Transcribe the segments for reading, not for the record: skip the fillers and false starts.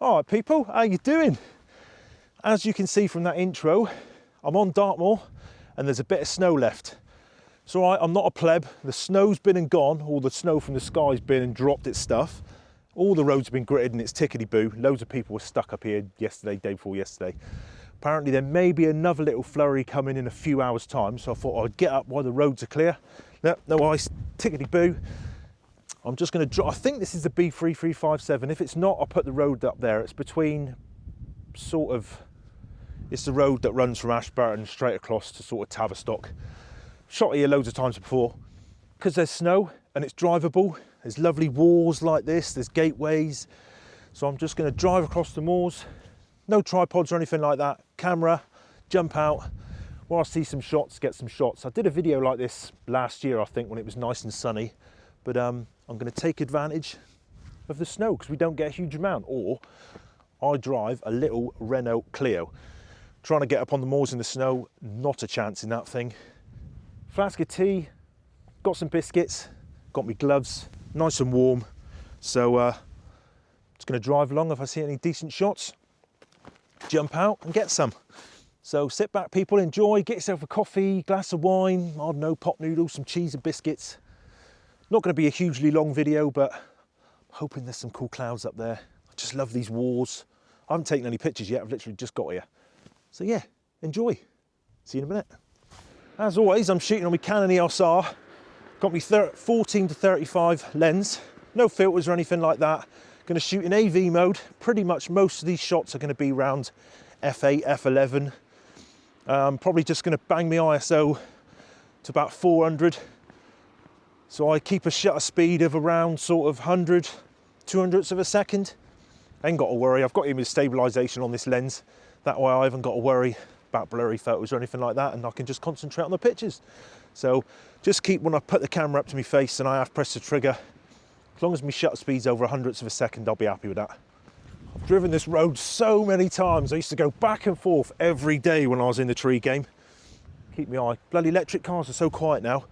All right, people, how you doing? As you can see from that intro, I'm on Dartmoor and there's a bit of snow left. It's all right, I'm not a pleb. The snow's been and gone. All the snow from the sky's been and dropped its stuff. All the roads have been gritted and it's tickety-boo. Loads of people were stuck up here yesterday, day before yesterday. Apparently there may be another little flurry coming in a few hours' time, so I thought I'd get up while the roads are clear. No ice, tickety-boo. I'm just going to drop, I think this is the B3357. If it's not, I'll put the road up there. It's between it's the road that runs from Ashburton straight across to sort of Tavistock. Shot here loads of times before. Because there's snow and it's drivable, there's lovely walls like this, there's gateways. So I'm just going to drive across the moors. No tripods or anything like that. Camera, jump out. While I see some shots, get some shots. I did a video like this last year, I think, when it was nice and sunny. But I'm going to take advantage of the snow because we don't get a huge amount. Or I drive a little Renault Clio. Trying to get up on the moors in the snow, not a chance in that thing. Flask of tea, got some biscuits, got me gloves, nice and warm. So just going to drive along. If I see any decent shots, jump out and get some. So sit back, people, enjoy, get yourself a coffee, glass of wine, I don't know, pot noodles, some cheese and biscuits. Not going to be a hugely long video, but I'm hoping there's some cool clouds up there. I just love these wars. I haven't taken any pictures yet, I've literally just got here. So yeah, enjoy. See you in a minute. As always, I'm shooting on my Canon EOS R. Got me 14 to 35 lens. No filters or anything like that. Going to shoot in AV mode. Pretty much most of these shots are going to be around f8, f11. Probably just going to bang my ISO to about 400. So I keep a shutter speed of around sort of 100, 200ths of a second. I ain't got to worry, I've got image stabilization on this lens. That way I haven't got to worry about blurry photos or anything like that, and I can just concentrate on the pictures. So just keep, when I put the camera up to my face and I have pressed the trigger, as long as my shutter speed's over 100ths of a second, I'll be happy with that. I've driven this road so many times. I used to go back and forth every day when I was in the tree game. Keep my eye. Bloody electric cars are so quiet now.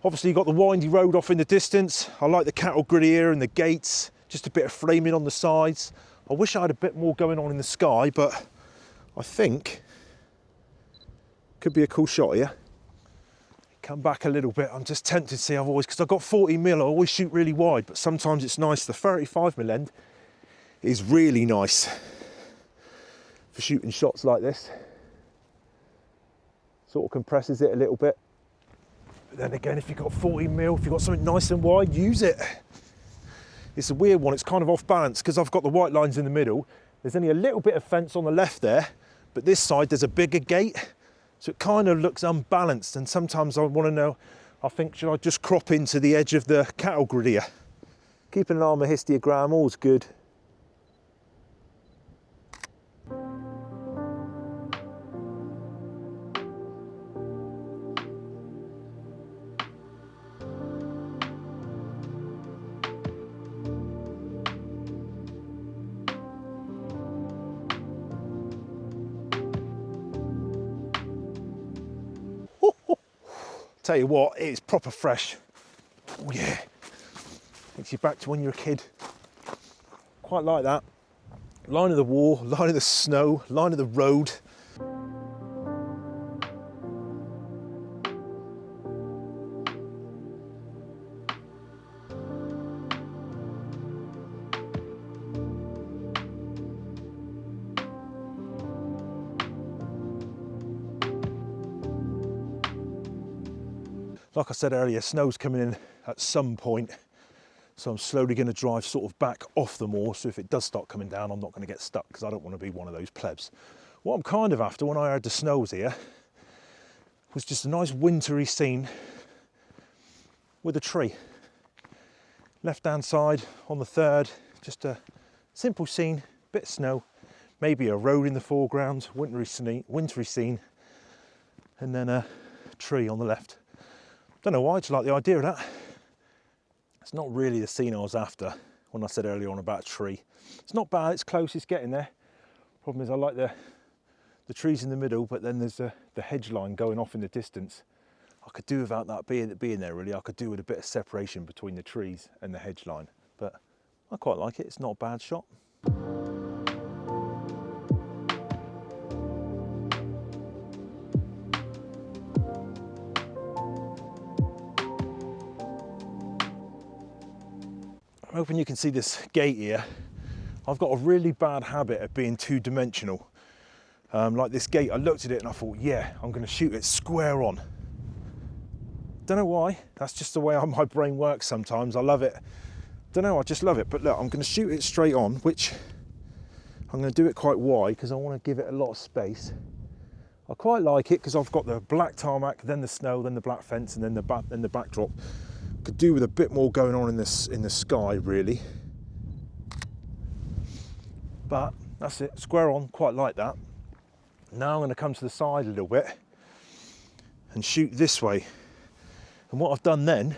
Obviously you've got the windy road off in the distance. I like the cattle grid here and the gates, just a bit of framing on the sides. I wish I had a bit more going on in the sky, but I think could be a cool shot here. Come back a little bit. I'm just tempted to see, because I've got 40mm, I always shoot really wide, but sometimes it's nice. The 35mm end is really nice for shooting shots like this. Sort of compresses it a little bit. But then again, if you've got 40mm, if you've got something nice and wide, use it. It's a weird one, it's kind of off balance because I've got the white lines in the middle. There's only a little bit of fence on the left there, but this side there's a bigger gate. So it kind of looks unbalanced, and sometimes I want to know, I think, should I just crop into the edge of the cattle grid here? Keeping an eye on my histogram, all's good. Tell you what, it's proper fresh. Oh yeah, takes you back to when you were a kid. Quite like that. Line of the wall, line of the snow, line of the road. Like I said earlier, snow's coming in at some point, so I'm slowly going to drive sort of back off the moor, so if it does start coming down, I'm not going to get stuck, because I don't want to be one of those plebs. What I'm kind of after, when I heard the snow was here, was just a nice wintry scene with a tree. Left-hand side on the third, just a simple scene, bit of snow, maybe a road in the foreground, wintry scene, and then a tree on the left. Don't know why, I just like the idea of that. It's not really the scene I was after when I said earlier on about a tree. It's not bad, it's close, it's getting there. Problem is I like the trees in the middle, but then there's the hedge line going off in the distance. I could do without that being there really. I could do with a bit of separation between the trees and the hedge line, but I quite like it. It's not a bad shot. I'm hoping you can see this gate here. I've got a really bad habit of being two-dimensional. Like this gate, I looked at it and I thought, yeah, I'm going to shoot it square on. Don't know why, that's just the way my brain works sometimes. I love it. Don't know, I just love it. But look, I'm going to shoot it straight on, which I'm going to do it quite wide because I want to give it a lot of space. I quite like it because I've got the black tarmac, then the snow, then the black fence, and then the backdrop. Could do with a bit more going on in the sky, really. But that's it, square on, quite like that. Now I'm going to come to the side a little bit and shoot this way. And what I've done then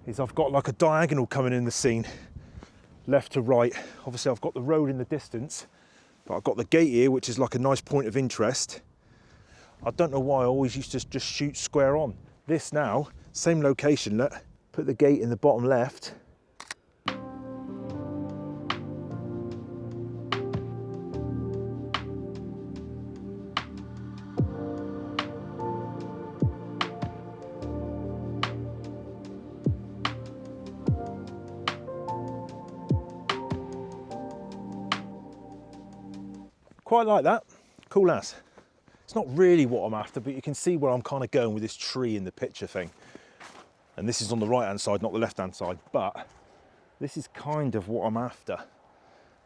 is I've got like a diagonal coming in the scene, left to right. Obviously I've got the road in the distance, but I've got the gate here, which is like a nice point of interest. I don't know why I always used to just shoot square on. This now, same location, look, put the gate in the bottom left. Quite like that, cool as. It's not really what I'm after, but you can see where I'm kind of going with this tree in the picture thing. And this is on the right hand side, not the left hand side, but this is kind of what I'm after.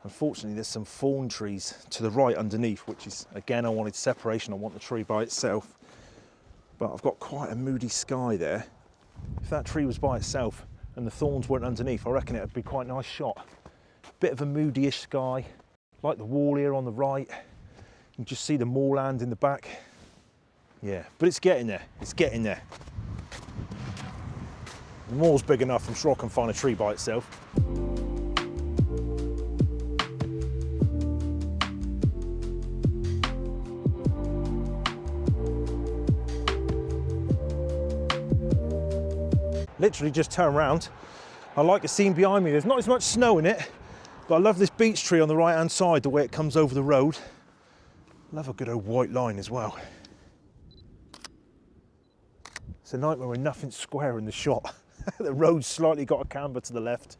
Unfortunately, there's some thorn trees to the right underneath, which is, again, I wanted separation. I want the tree by itself, but I've got quite a moody sky there. If that tree was by itself and the thorns weren't underneath, I reckon it'd be quite a nice shot. Bit of a moody-ish sky, like the wall here on the right. You can just see the moorland in the back. Yeah, but it's getting there, it's getting there. The moor's big enough, I'm sure I can find a tree by itself. Literally just turn around. I like the scene behind me. There's not as much snow in it, but I love this beech tree on the right hand side, the way it comes over the road. Love a good old white line as well. It's a nightmare when nothing's square in the shot. The road's slightly got a camber to the left.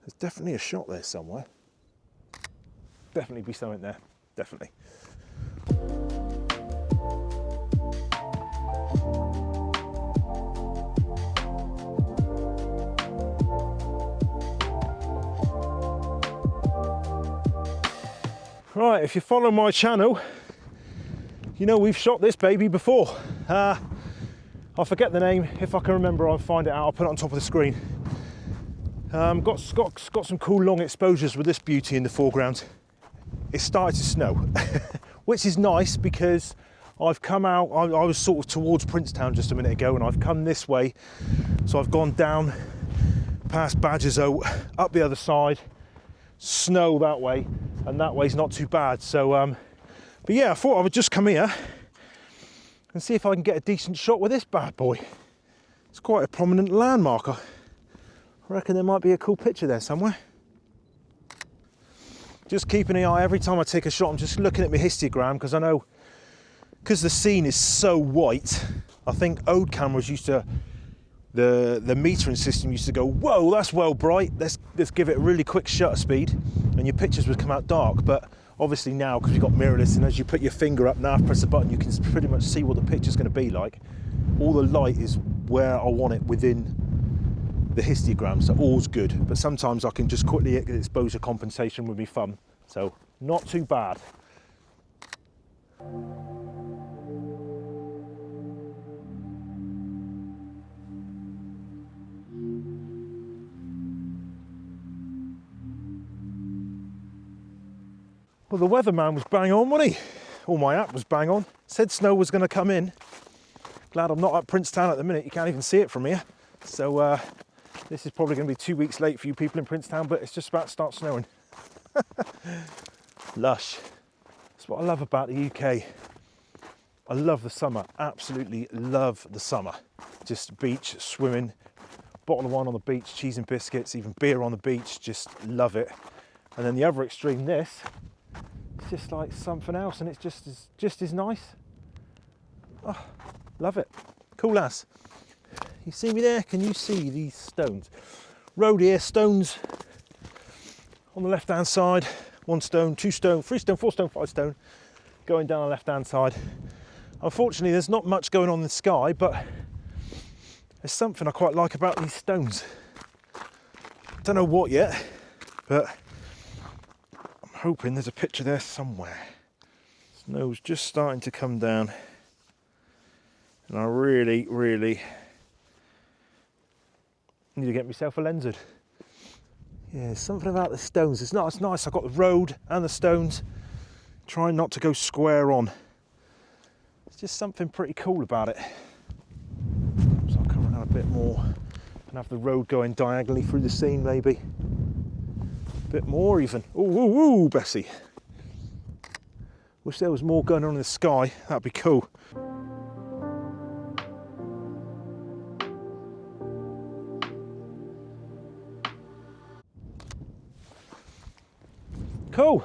There's definitely a shot there somewhere. Definitely be something there, definitely. Right, if you follow my channel, you know we've shot this baby before. I forget the name. If I can remember, I'll find it out. I'll put it on top of the screen. Got some cool long exposures with this beauty in the foreground. It started to snow, which is nice because I've come out, I was sort of towards Princetown just a minute ago, and I've come this way. So I've gone down past Badger's Oat, up the other side, snow that way, and that way's not too bad. So, but yeah, I thought I would just come here and see if I can get a decent shot with this bad boy. It's quite a prominent landmark. I reckon there might be a cool picture there somewhere. Just keeping an eye, every time I take a shot, I'm just looking at my histogram, because I know, because the scene is so white, I think old cameras used to, the metering system used to go, whoa, that's well bright, let's give it a really quick shutter speed, and your pictures would come out dark. But obviously now, because we've got mirrorless, and as you put your finger up now, press a button, you can pretty much see what the picture's going to be like. All the light is where I want it within the histogram, so all's good. But sometimes I can just quickly get exposure compensation with my thumb, so not too bad. Well, the weatherman was bang on, wasn't he? Or my app was bang on. Said snow was going to come in. Glad I'm not at Princetown at the minute. You can't even see it from here. So this is probably going to be 2 weeks late for you people in Princetown, but it's just about to start snowing. Lush. That's what I love about the UK. I love the summer. Absolutely love the summer. Just beach, swimming, bottle of wine on the beach, cheese and biscuits, even beer on the beach. Just love it. And then the other extreme, this. It's just like something else, and it's just as nice. Oh, love it. Cool as. You see me there? Can you see these stones? Road here, stones on the left hand side, 1 stone, 2 stone, 3 stone, 4 stone, 5 stone, going down the left hand side. Unfortunately, there's not much going on in the sky, but there's something I quite like about these stones. Don't know what yet, but I'm hoping there's a picture there somewhere. Snow's just starting to come down, and I really need to get myself a lensard. Yeah, there's something about the stones. It's nice. I've got the road and the stones. Trying not to go square on. It's just something pretty cool about it. So I'll come around a bit more and have the road going diagonally through the scene, maybe. A bit more even. Ooh, Bessie. Wish there was more going on in the sky. That'd be cool. Cool.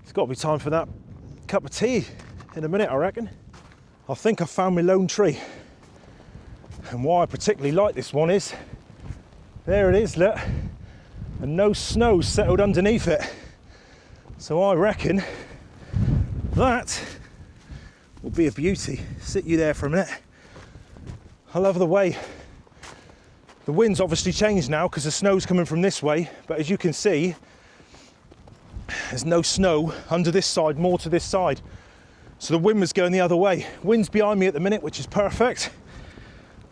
It's got to be time for that cup of tea in a minute, I reckon. I think I found my lone tree. And why I particularly like this one is, there it is, look. And no snow settled underneath it. So I reckon that will be a beauty. Sit you there for a minute. I love the way the wind's obviously changed now because the snow's coming from this way, but as you can see, there's no snow under this side, more to this side. So the wind was going the other way. Wind's behind me at the minute, which is perfect.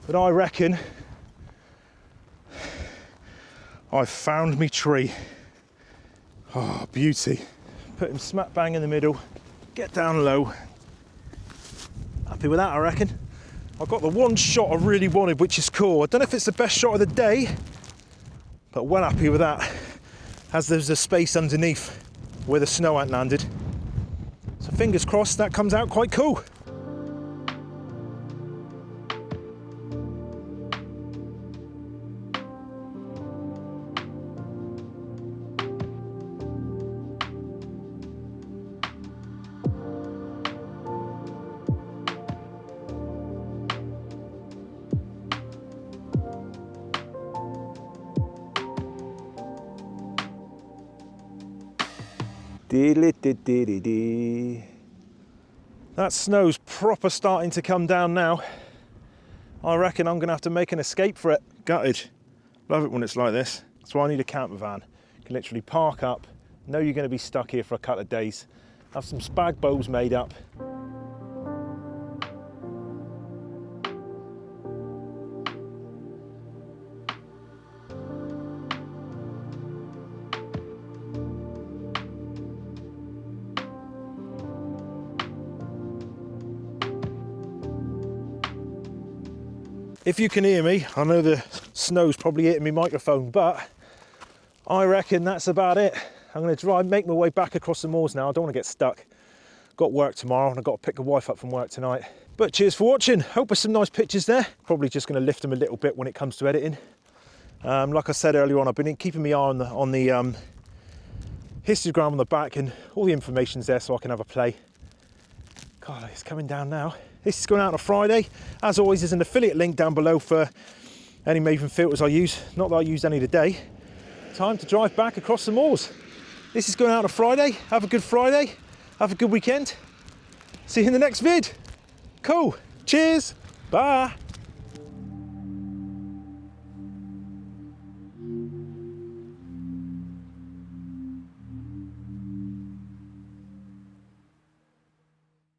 But I reckon I've found me tree. Oh, beauty. Put him smack bang in the middle. Get down low. Happy with that, I reckon. I've got the one shot I really wanted, which is cool. I don't know if it's the best shot of the day, but well happy with that. As there's a space underneath where the snow hadn't landed. So fingers crossed that comes out quite cool. That snow's proper starting to come down now. I reckon I'm gonna have to make an escape for it. Gutted. Love it when it's like this. That's why I need a camper van. You can literally park up, know you're gonna be stuck here for a couple of days, have some spag bows made up. If you can hear me, I know the snow's probably hitting my microphone, but I reckon that's about it. I'm going to make my way back across the moors now. I don't want to get stuck. Got work tomorrow and I've got to pick the wife up from work tonight. But cheers for watching. Hope there's some nice pictures there. Probably just going to lift them a little bit when it comes to editing. Like I said earlier on, I've been keeping my eye on the histogram on the back, and all the information's there so I can have a play. God, it's coming down now. This is going out on a Friday. As always, there's an affiliate link down below for any Bevan filters I use. Not that I used any today. Time to drive back across the moors. This is going out on a Friday. Have a good Friday. Have a good weekend. See you in the next vid. Cool. Cheers. Bye.